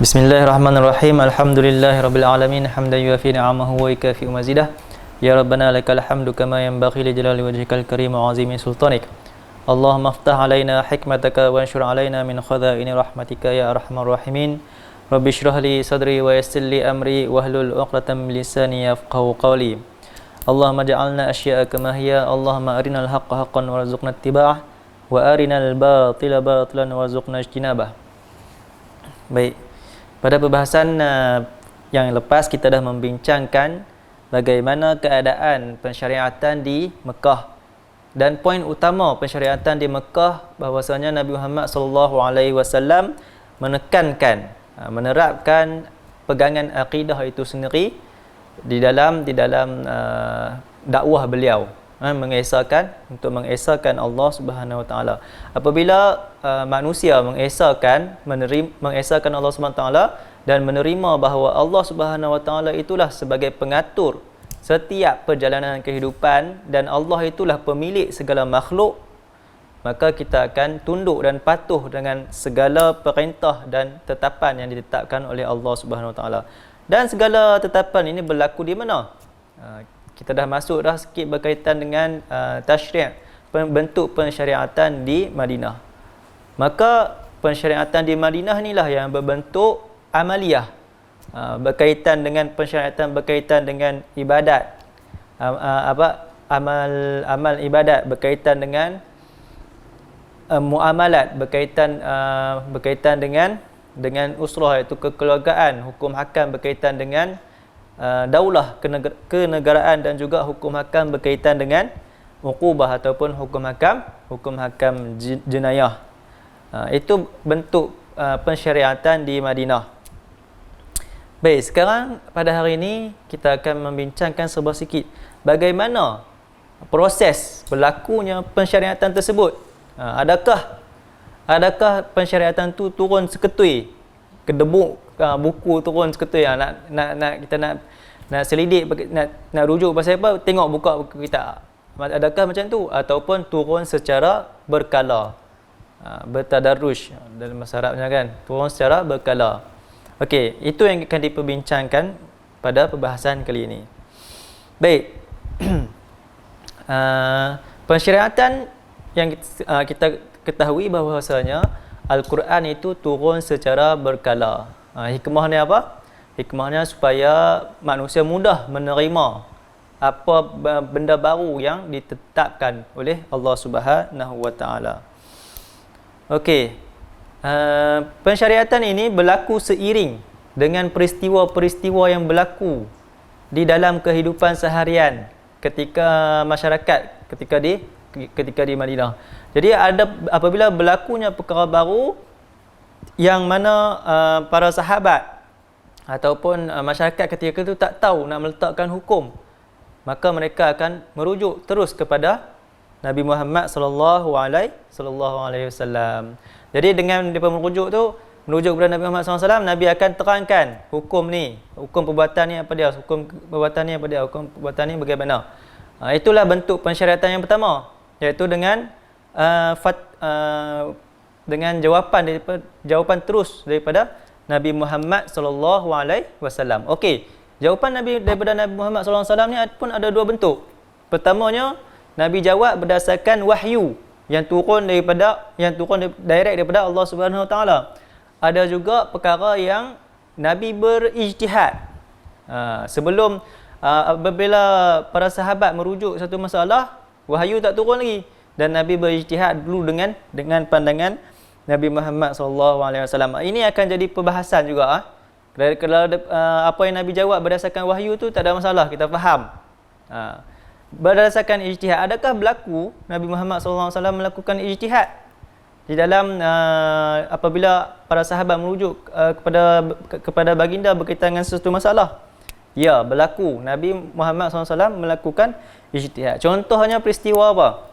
Bismillahirrahmanirrahim. Alhamdulillahirabbil alamin hamdan yuwafi ni'amahu wa yukafi mazidah. Ya Rabbana lakal hamdu kama yanbaghi li jalali wajhikal karim wa 'azimi sultanik. Allahumma iftah alaina hikmataka wa anshur alaina min khaza'ini rahmatika ya arhamar rahimin. Rabbi shrah li sadri wa yassir li amri wahlul 'uqdatam min lisani yafqahu qawli. Allahumma ja'alna asya'a kama hiya. Allahumma arinal haqqa haqqan warzuqna ittiba'ah wa arinal batila batilan warzuqna ijtinabah. Baik. Pada perbahasan yang lepas kita dah membincangkan bagaimana keadaan pensyariatan di Mekah. Dan poin utama pensyariatan di Mekah bahawasanya Nabi Muhammad SAW menekankan, menerapkan pegangan akidah itu sendiri di dalam dakwah beliau, mengesahkan Allah Subhanahu Wa Taala. Apabila manusia mengesahkan Allah Subhanahu Wa Taala dan menerima bahawa Allah Subhanahu Wa Taala itulah sebagai pengatur setiap perjalanan kehidupan dan Allah itulah pemilik segala makhluk, maka kita akan tunduk dan patuh dengan segala perintah dan tetapan yang ditetapkan oleh Allah Subhanahu Wa Taala. Dan segala tetapan ini berlaku di mana? Kita dah masuk dah sikit berkaitan dengan tasyri', bentuk pensyariatan di Madinah. Maka pensyariatan di Madinah inilah yang berbentuk amaliyah, berkaitan dengan pensyariatan berkaitan dengan ibadat, amal ibadat, berkaitan dengan muamalat, berkaitan dengan usrah, iaitu kekeluargaan, hukum hakam berkaitan dengan daulah, kenegaraan, dan juga hukum hakam berkaitan dengan uqubah ataupun hukum hakam jenayah. Itu bentuk pensyariatan di Madinah. Baik, sekarang pada hari ini kita akan membincangkan sebuah sikit bagaimana proses berlakunya pensyariatan tersebut. Adakah pensyariatan tu turun seketui, kedebuk buku turun seketui, kita nak selidik, nak rujuk pasal apa, tengok buka buku kita. Adakah macam tu ataupun turun secara berkala, bertadarruj dalam bahasa Arabnya kan, turun secara berkala. Okey, itu yang akan diperbincangkan pada perbahasan kali ini. Baik. Pensyariatan yang kita ketahui bahawasanya Al-Quran itu turun secara berkala. Hikmahnya apa? Hikmahnya supaya manusia mudah menerima apa benda baru yang ditetapkan oleh Allah Subhanahu Wa Taala. Okey. Pensyariatan ini berlaku seiring dengan peristiwa-peristiwa yang berlaku di dalam kehidupan seharian ketika masyarakat ketika di Madinah. Jadi apabila berlakunya perkara baru yang mana para sahabat ataupun masyarakat ketika itu tak tahu nak meletakkan hukum, maka mereka akan merujuk terus kepada Nabi Muhammad sallallahu alaihi wasallam. Jadi dengan mereka merujuk kepada Nabi Muhammad sallallahu alaihi wasallam, Nabi akan terangkan hukum ni, hukum perbuatan ni apa dia, hukum perbuatan ni apa dia, hukum perbuatan ni bagaimana. Itulah bentuk pensyariatan yang pertama, iaitu dengan jawapan terus daripada Nabi Muhammad sallallahu alaihi wasallam. Okey, jawapan daripada Nabi Muhammad sallallahu alaihi wasallam ni pun ada dua bentuk. Pertamanya, Nabi jawab berdasarkan wahyu yang turun direct daripada Allah Subhanahu Wa Taala. Ada juga perkara yang Nabi berijtihad. Sebelum apabila para sahabat merujuk satu masalah, wahyu tak turun lagi, dan Nabi berijtihad dulu dengan pandangan Nabi Muhammad SAW. Ini akan jadi perbahasan juga. Kalau apa yang Nabi jawab berdasarkan wahyu tu tak ada masalah, kita faham. Berdasarkan ijtihad, adakah berlaku Nabi Muhammad SAW melakukan ijtihad di dalam apabila para sahabat merujuk kepada baginda berkaitan dengan sesuatu masalah? Ya, berlaku. Nabi Muhammad SAW melakukan ijtihad. Contohnya peristiwa apa?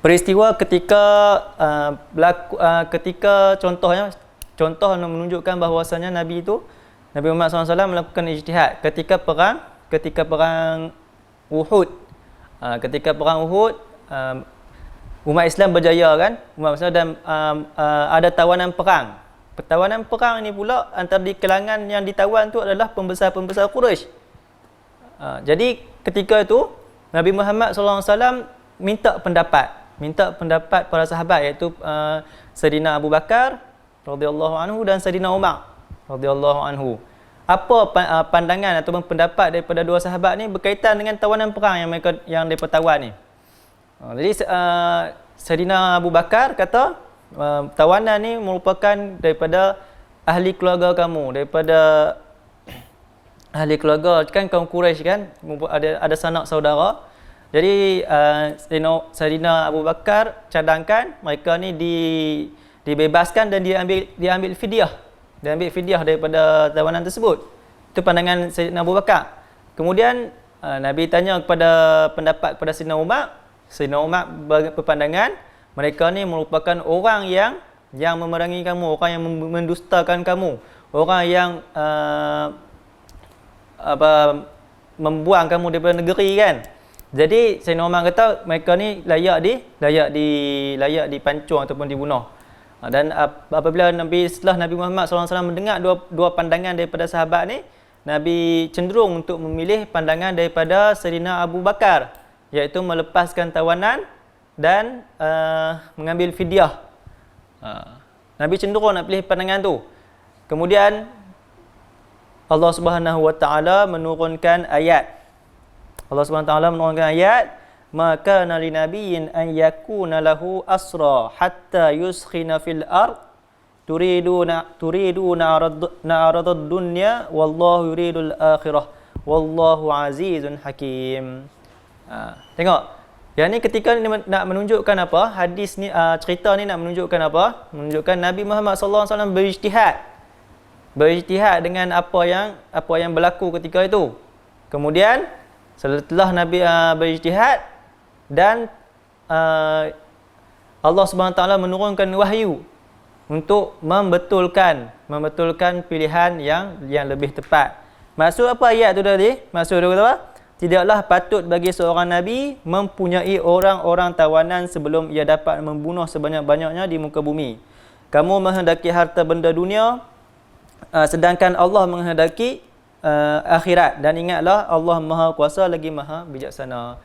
Peristiwa ketika contoh menunjukkan bahawasanya Nabi Muhammad SAW melakukan ijtihad ketika perang Uhud. Ketika perang Uhud, umat Islam berjaya kan, umat Islam, dan ada tawanan perang Pertawanan perang ni pula antara di kalangan yang ditawan tu adalah pembesar-pembesar Quraisy. Jadi ketika itu Nabi Muhammad SAW minta pendapat para sahabat, iaitu Sayyidina Abu Bakar radhiyallahu anhu dan Sayyidina Umar radhiyallahu anhu. Apa pandangan ataupun pendapat daripada dua sahabat ni berkaitan dengan tawanan perang yang mereka tawan ni. Jadi Sayyidina Abu Bakar kata tawanan ni merupakan daripada ahli keluarga kamu, daripada ahli keluarga kan kaum Quraisy kan, ada sanak saudara. Jadi Sayyidina Abu Bakar cadangkan mereka ni dibebaskan dan diambil fidyah. Diambil fidyah daripada tawanan tersebut. Itu pandangan Sayyidina Abu Bakar. Kemudian Nabi tanya pendapat kepada Sayyidina Umar. Sayyidina Umar berpandangan mereka ni merupakan orang yang memerangi kamu, orang yang mendustakan kamu, orang yang membuang kamu daripada negeri kan. Jadi Sayyidina Umar kata mereka ni layak dipancung ataupun dibunuh. Dan apabila setelah Nabi Muhammad SAW mendengar dua pandangan daripada sahabat ni, Nabi cenderung untuk memilih pandangan daripada Sayyidina Abu Bakar, iaitu melepaskan tawanan dan mengambil fidyah. Nabi cenderung nak pilih pandangan tu. Kemudian Allah Subhanahu wa taala menurunkan ayat. Ma kana linabiyyin an yakuna lahu asra hatta yuskhina fil ard turiduna aradad dunya wallahu yuridul akhirah wallahu azizun hakim. Tengok. Yang ni ketika ni nak menunjukkan apa? Hadis ni, cerita ni nak menunjukkan apa? Menunjukkan Nabi Muhammad SAW berijtihad. Berijtihad dengan apa yang berlaku ketika itu. Kemudian setelah Nabi berijtihad dan Allah Subhanahu Taala menurunkan wahyu untuk membetulkan pilihan yang lebih tepat. Maksud apa ayat tu tadi? Maksud dia kata apa? Tidaklah patut bagi seorang Nabi mempunyai orang-orang tawanan sebelum ia dapat membunuh sebanyak-banyaknya di muka bumi. Kamu menghendaki harta benda dunia, sedangkan Allah menghendaki akhirat. Dan ingatlah Allah Maha Kuasa lagi Maha Bijaksana.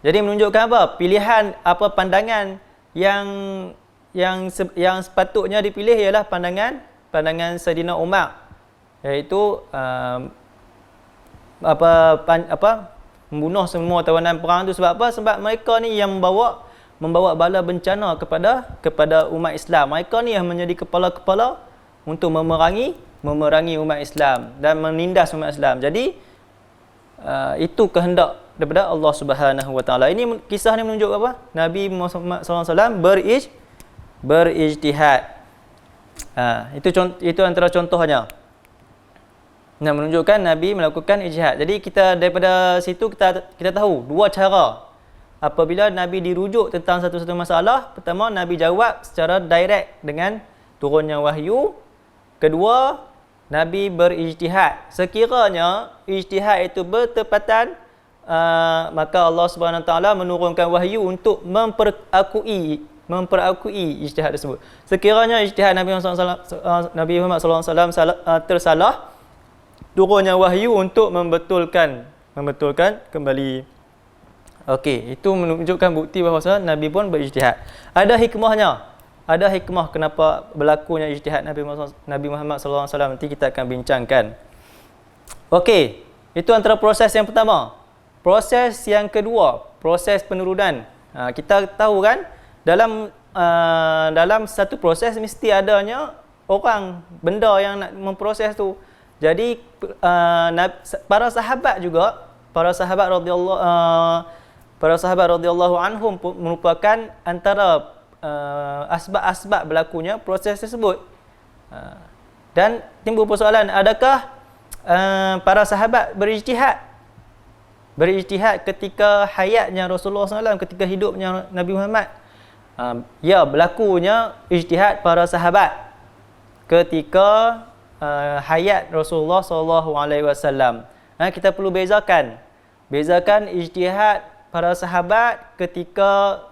Jadi menunjukkan apa? Pilihan pandangan yang sepatutnya dipilih ialah pandangan Sayyidina Umar, iaitu membunuh semua tawanan perang tu. Sebab apa? Sebab mereka ni yang membawa bala bencana kepada umat Islam. Mereka ni yang menjadi kepala-kepala untuk memerangi umat Islam dan menindas umat Islam. Jadi itu kehendak daripada Allah Subhanahu wa taala. Ini kisah ni menunjuk apa? Nabi Muhammad SAW berijtihad. Itu antara contohnya. Nak menunjukkan Nabi melakukan ijtihad. Jadi kita daripada situ kita tahu dua cara apabila Nabi dirujuk tentang satu-satu masalah. Pertama, Nabi jawab secara direct dengan turunnya wahyu. Kedua, Nabi berijtihad. Sekiranya ijtihad itu bertepatan, maka Allah Subhanahu Taala menurunkan wahyu untuk memperakui ijtihad tersebut. Sekiranya ijtihad Nabi Muhammad SAW tersalah, turunnya wahyu untuk membetulkan kembali. Okey, itu menunjukkan bukti bahawa Nabi pun berijtihad. Ada hikmahnya. Ada hikmah kenapa berlakunya ijtihad Nabi Muhammad SAW. Nanti kita akan bincangkan. Okey, itu antara proses yang pertama. Proses yang kedua, proses penurunan. Kita tahu kan, dalam satu proses mesti adanya orang, benda yang nak memproses tu. Jadi para sahabat radhiyallahu anhum merupakan antara asbab-asbab berlakunya proses tersebut. Dan timbul persoalan, adakah para sahabat berijtihad ketika hayatnya Rasulullah SAW, ketika hidupnya Nabi Muhammad? Ya, berlakunya ijtihad para sahabat ketika hayat Rasulullah SAW. Kita perlu bezakan ijtihad para sahabat ketika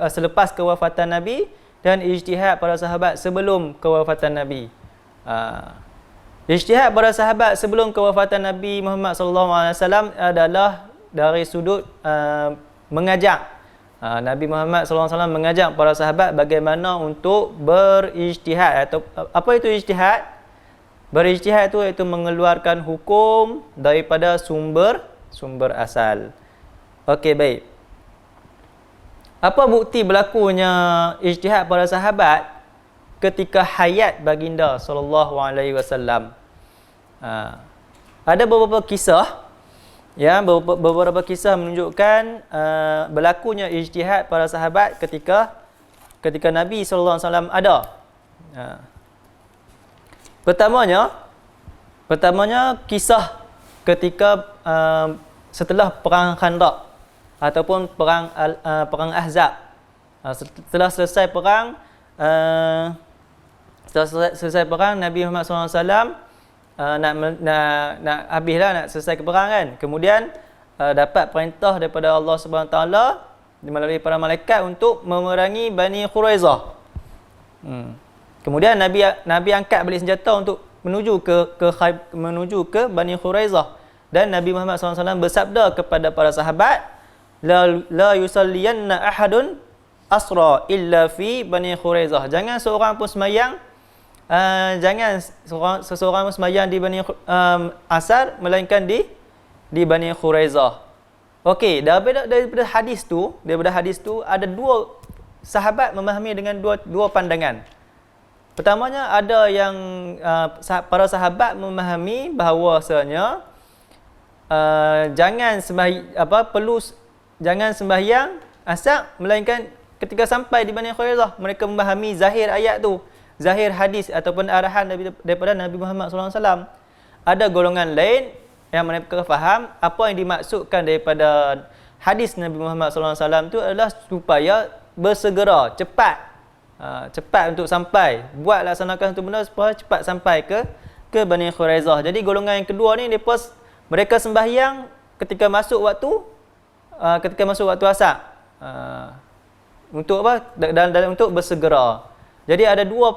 selepas kewafatan Nabi dan ijtihad para sahabat sebelum kewafatan Nabi. Ijtihad para sahabat sebelum kewafatan Nabi Muhammad SAW adalah dari sudut mengajak. Nabi Muhammad SAW mengajak para sahabat bagaimana untuk berijtihad. Atau apa itu ijtihad? Berijtihad itu iaitu mengeluarkan hukum daripada sumber asal. Okey, baik. Apa bukti berlakunya ijtihad para sahabat ketika hayat baginda sallallahu alaihi wasallam? Ada beberapa kisah, ya, beberapa kisah menunjukkan berlakunya ijtihad para sahabat ketika Nabi sallallahu alaihi wasallam ada. Pertamanya kisah ketika setelah perang Khandaq ataupun perang Ahzab. Setelah selesai perang Nabi Muhammad SAW nak habislah, nak selesai peperangan. Kemudian dapat perintah daripada Allah Subhanahu Wa Taala melalui para malaikat untuk memerangi Bani Quraizah. Kemudian Nabi angkat balik senjata untuk menuju ke Bani Quraizah, dan Nabi Muhammad SAW bersabda kepada para sahabat, la yusalliyanna ahadun asra illa fi Bani Quraizah. Jangan seorang pun sembahyang seseorang pun sembahyang di Bani Asar melainkan di Bani Quraizah. Okey, daripada hadis tu ada dua sahabat memahami dengan dua pandangan. Pertamanya ada yang para sahabat memahami bahawasanya jangan sembahyang asar melainkan ketika sampai di Bani Quraizah. Mereka memahami zahir ayat tu, zahir hadis ataupun arahan daripada Nabi Muhammad SAW. Ada golongan lain yang mereka faham apa yang dimaksudkan daripada hadis Nabi Muhammad SAW itu adalah supaya bersegera, cepat untuk sampai, laksanakan satu benda supaya cepat sampai ke Bani Quraizah. Jadi golongan yang kedua ni mereka sembahyang ketika masuk waktu asar. Untuk apa? Dan untuk bersegera. Jadi ada dua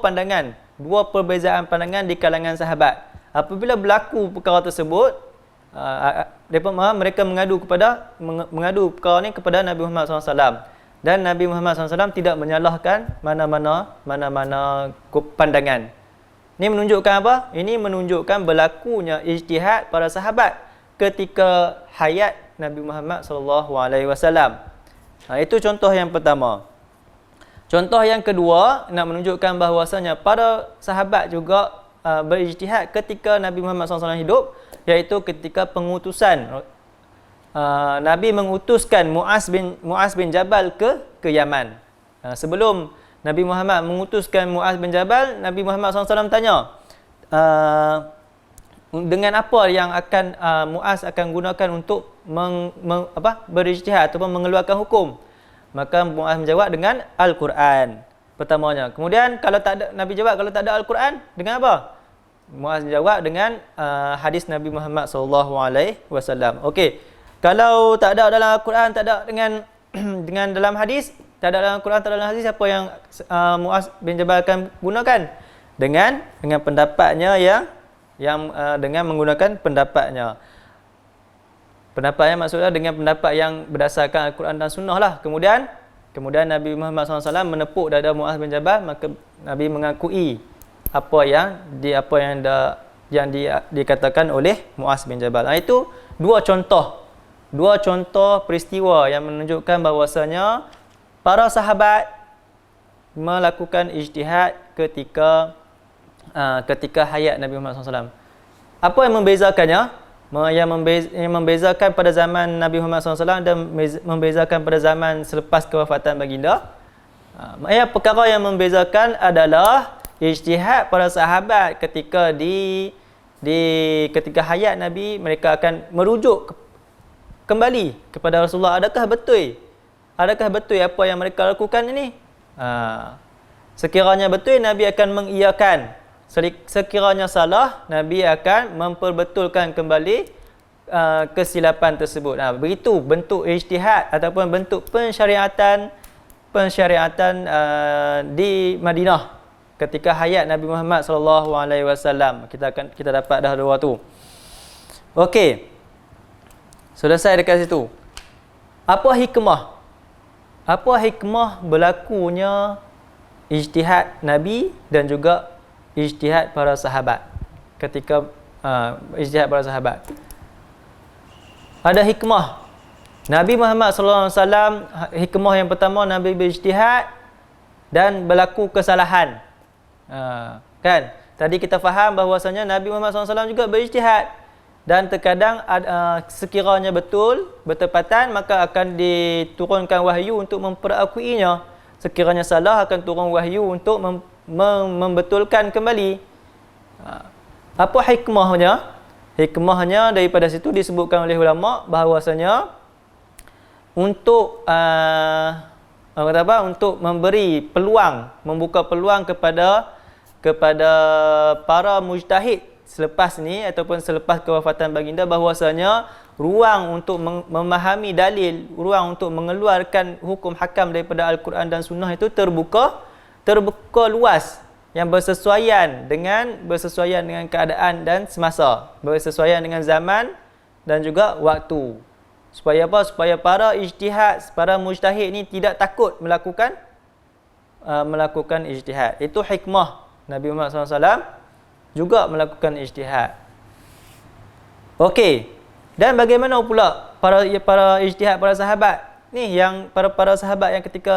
perbezaan pandangan di kalangan sahabat. Apabila berlaku perkara tersebut, mereka mengadu perkara ni kepada Nabi Muhammad SAW. Dan Nabi Muhammad SAW tidak menyalahkan mana-mana pandangan. Ini menunjukkan apa? Ini menunjukkan berlakunya ijtihad para sahabat ketika hayat Nabi Muhammad SAW. Itu contoh yang pertama. Contoh yang kedua nak menunjukkan bahawasanya para sahabat juga berijtihad ketika Nabi Muhammad SAW hidup, iaitu ketika pengutusan. Nabi mengutuskan Muaz bin Jabal ke Yaman. Sebelum Nabi Muhammad mengutuskan Muaz bin Jabal, Nabi Muhammad SAW tanya, dengan apa yang akan Muaz akan gunakan untuk berijtihad ataupun mengeluarkan hukum? Maka Muaz menjawab dengan Al-Quran pertamanya. Kemudian Nabi jawab, kalau tak ada Al-Quran, dengan apa? Muaz menjawab dengan hadis Nabi Muhammad SAW. Okey. Kalau tak ada dalam Al-Quran, tak ada dengan dalam hadis, tak ada dalam Al-Quran, tak ada dalam hadis, apa yang Muaz bin Jabal akan gunakan? Dengan pendapatnya yang dengan menggunakan pendapatnya. Pendapatnya maksudnya dengan pendapat yang berdasarkan Al-Quran dan Sunnah lah. Kemudian Nabi Muhammad SAW menepuk dada Muaz bin Jabal, maka Nabi mengakui apa yang dikatakan oleh Muaz bin Jabal. Itu dua contoh peristiwa yang menunjukkan bahawasanya para sahabat melakukan ijtihad ketika hayat Nabi Muhammad SAW. Apa yang membezakannya? Yang membezakan pada zaman Nabi Muhammad SAW dan membezakan pada zaman selepas kewafatan baginda. Perkara yang membezakan adalah ijtihad para sahabat ketika ketika hayat Nabi, mereka akan merujuk kembali kepada Rasulullah. Adakah betul apa yang mereka lakukan ini? Sekiranya betul, Nabi akan mengiyakan. Sekiranya salah, Nabi akan memperbetulkan kembali kesilapan tersebut. Begitu bentuk ijtihad ataupun bentuk pensyariatan di Madinah. ketika hayat Nabi Muhammad sallallahu alaihi wasallam. Kita dapat dah dua tu. Okey. Selesai dekat situ. Apa hikmah? Apa hikmah berlakunya ijtihad Nabi dan juga ijtihad para sahabat ketika ijtihad para sahabat? Ada hikmah. Nabi Muhammad sallallahu alaihi wasallam, hikmah yang pertama, Nabi berijtihad dan berlaku kesalahan. Kan? Tadi kita faham bahawasanya Nabi Muhammad SAW juga berijtihad dan terkadang sekiranya betul, bertepatan, maka akan diturunkan wahyu untuk memperakuinya. Sekiranya salah, akan turun wahyu untuk membetulkan kembali. Apa hikmahnya? Hikmahnya daripada situ disebutkan oleh ulama bahawasanya untuk untuk memberi peluang, membuka peluang kepada para mujtahid selepas ni ataupun selepas kewafatan baginda, bahawasanya ruang untuk memahami dalil, ruang untuk mengeluarkan hukum hakam daripada Al-Quran dan Sunnah itu terbuka luas, yang bersesuaian dengan keadaan dan semasa, bersesuaian dengan zaman dan juga waktu. Supaya apa? Supaya para ijtihad, para mujtahid ni tidak takut melakukan ijtihad. Itu hikmah Nabi Muhammad SAW juga melakukan ijtihad. Okey. Dan bagaimana pula para ijtihad para sahabat ni, yang para sahabat yang ketika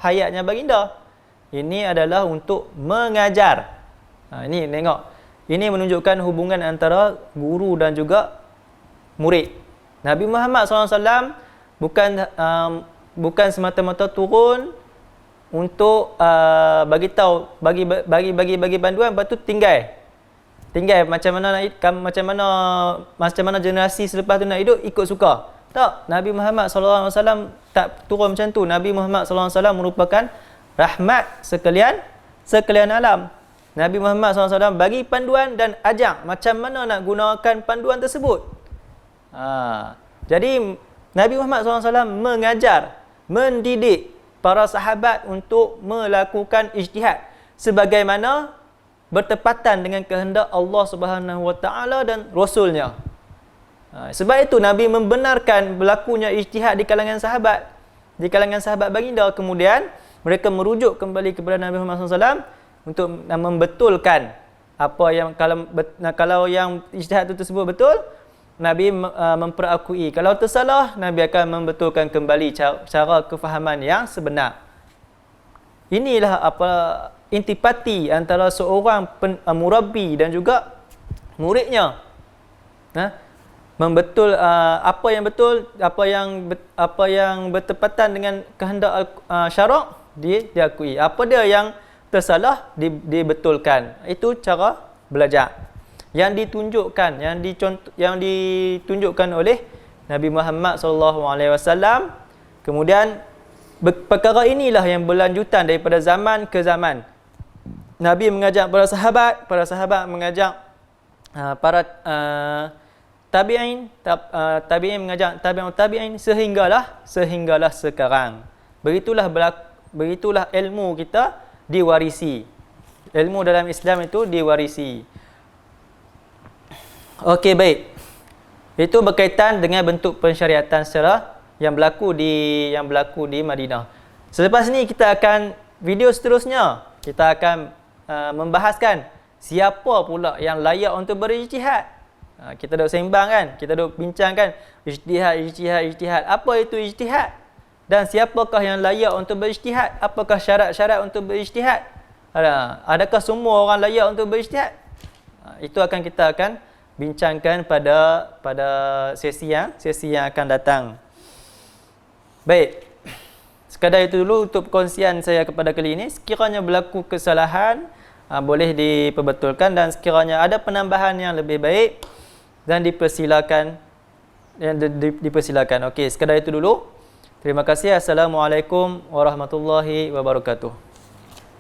hayatnya baginda, ini adalah untuk mengajar. Ini tengok. Ini menunjukkan hubungan antara guru dan juga murid. Nabi Muhammad SAW bukan semata-mata turun untuk bagi panduan, lepas tu tinggal macam mana generasi selepas tu nak hidup ikut suka. Tak, Nabi Muhammad SAW tak turun macam tu. Nabi Muhammad SAW merupakan rahmat sekalian alam. Nabi Muhammad SAW bagi panduan dan ajak macam mana nak gunakan panduan tersebut. Jadi Nabi Muhammad SAW mengajar, mendidik para sahabat untuk melakukan ijtihad sebagaimana bertepatan dengan kehendak Allah Subhanahu Wa Taala dan Rasulnya. Sebab itu Nabi membenarkan berlakunya ijtihad di kalangan sahabat baginda. Kemudian mereka merujuk kembali kepada Nabi Muhammad SAW untuk membetulkan apa yang, kalau yang ijtihad itu tersebut betul, Nabi memperakui. Kalau tersalah, Nabi akan membetulkan kembali cara kefahaman yang sebenar. Inilah intipati antara seorang murabbi dan juga muridnya. Apa yang betul, apa yang bertepatan dengan kehendak syarak, diakui. Apa dia yang tersalah, dibetulkan. Itu cara belajar yang ditunjukkan oleh Nabi Muhammad SAW. Kemudian perkara inilah yang berlanjutan daripada zaman ke zaman. Nabi mengajak para sahabat mengajak para tabi'in mengajak tabi'in sehinggalah sekarang. Begitulah ilmu kita diwarisi. Ilmu dalam Islam itu diwarisi. Okey, baik. Itu berkaitan dengan bentuk pensyariatan secara yang berlaku di Madinah. Selepas ni kita akan video seterusnya, kita akan membahaskan siapa pula yang layak untuk berijtihad. Kita dah sembang kan, kita dah bincang kan, ijtihad. Apa itu ijtihad? Dan siapakah yang layak untuk berijtihad? Apakah syarat-syarat untuk berijtihad? Adakah semua orang layak untuk berijtihad? Itu kita akan bincangkan pada sesi yang akan datang. Baik. Sekadar itu dulu untuk perkongsian saya kepada kali ini. Sekiranya berlaku kesalahan, boleh diperbetulkan, dan sekiranya ada penambahan yang lebih baik, dan dipersilakan. Okey, sekadar itu dulu. Terima kasih. Assalamualaikum warahmatullahi wabarakatuh.